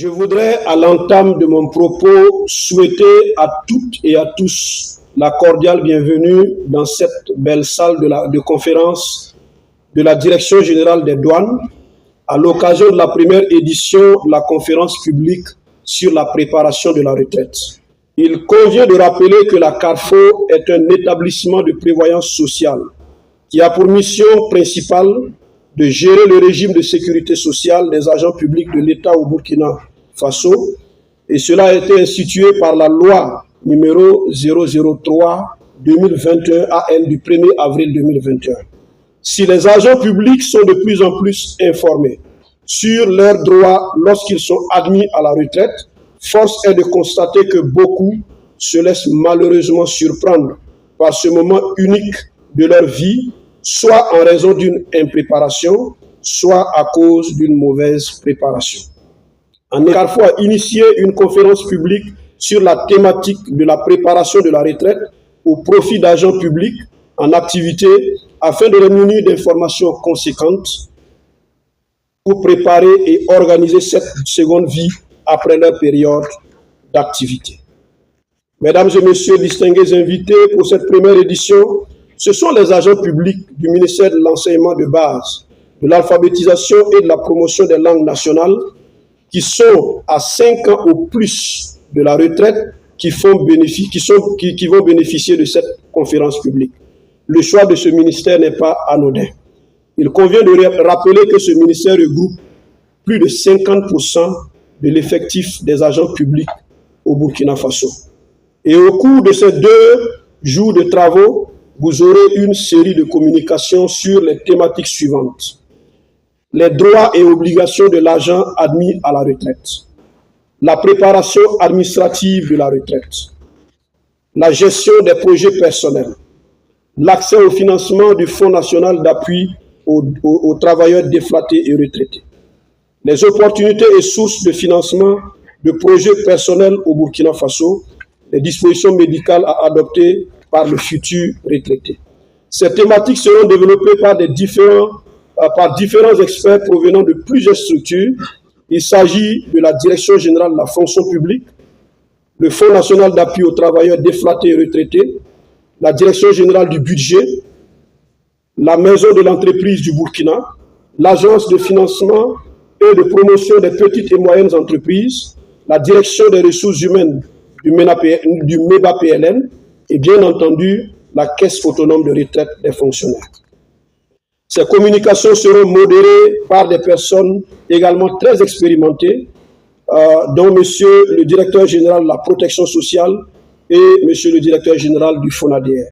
Je voudrais, à l'entame de mon propos, souhaiter à toutes et à tous la cordiale bienvenue dans cette belle salle de conférence de la Direction générale des douanes à l'occasion de la première édition de la conférence publique sur la préparation de la retraite. Il convient de rappeler que la CARFO est un établissement de prévoyance sociale qui a pour mission principale de gérer le régime de sécurité sociale des agents publics de l'État au Burkina Faso, et cela a été institué par la loi numéro 003/2021 AN du 1er avril 2021. Si les agents publics sont de plus en plus informés sur leurs droits lorsqu'ils sont admis à la retraite, force est de constater que beaucoup se laissent malheureusement surprendre par ce moment unique de leur vie, soit en raison d'une impréparation, soit à cause d'une mauvaise préparation. En CARFO a initié une conférence publique sur la thématique de la préparation de la retraite au profit d'agents publics en activité afin de les munir d'informations conséquentes pour préparer et organiser cette seconde vie après leur période d'activité. Mesdames et messieurs, distingués invités pour cette première édition, ce sont les agents publics du ministère de l'enseignement de base, de l'alphabétisation et de la promotion des langues nationales qui sont à 5 ans au plus de la retraite qui vont bénéficier de cette conférence publique. Le choix de ce ministère n'est pas anodin. Il convient de rappeler que ce ministère regroupe plus de 50% de l'effectif des agents publics au Burkina Faso. Et au cours de ces 2 jours de travaux, vous aurez une série de communications sur les thématiques suivantes. Les droits et obligations de l'agent admis à la retraite, la préparation administrative de la retraite, la gestion des projets personnels, l'accès au financement du Fonds national d'appui aux travailleurs déflatés et retraités, les opportunités et sources de financement de projets personnels au Burkina Faso, les dispositions médicales à adopter par le futur retraité. Ces thématiques seront développées par différents experts provenant de plusieurs structures. Il s'agit de la Direction générale de la fonction publique, le Fonds national d'appui aux travailleurs déflatés et retraités, la Direction générale du budget, la Maison de l'entreprise du Burkina, l'Agence de financement et de promotion des petites et moyennes entreprises, la Direction des ressources humaines du MEBA-PLN et bien entendu la Caisse autonome de retraite des fonctionnaires. Ces communications seront modérées par des personnes également très expérimentées, dont Monsieur le directeur général de la protection sociale et Monsieur le directeur général du FONADR.